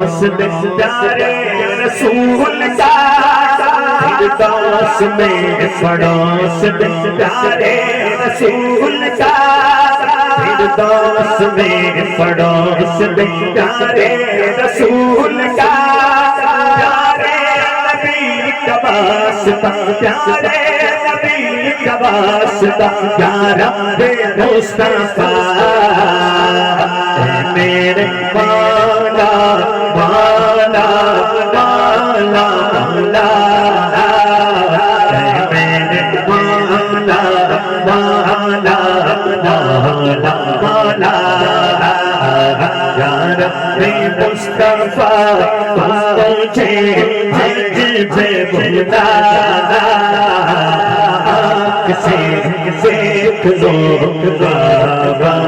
پیارے رسول کا فردوس میں پڑوس پیارے رسول کا فردوس میں پڑوس پیارے رسول کا پیارے نبی کا واسطہ پیارے نبی کا واسطہ یا رب مصطفیٰ اے میرے مولا مولا مولا مولا اے میرے مولا مولا مولا مولا یا رب مصطفیٰ مجھے پہ بلا کسی لوگ بابا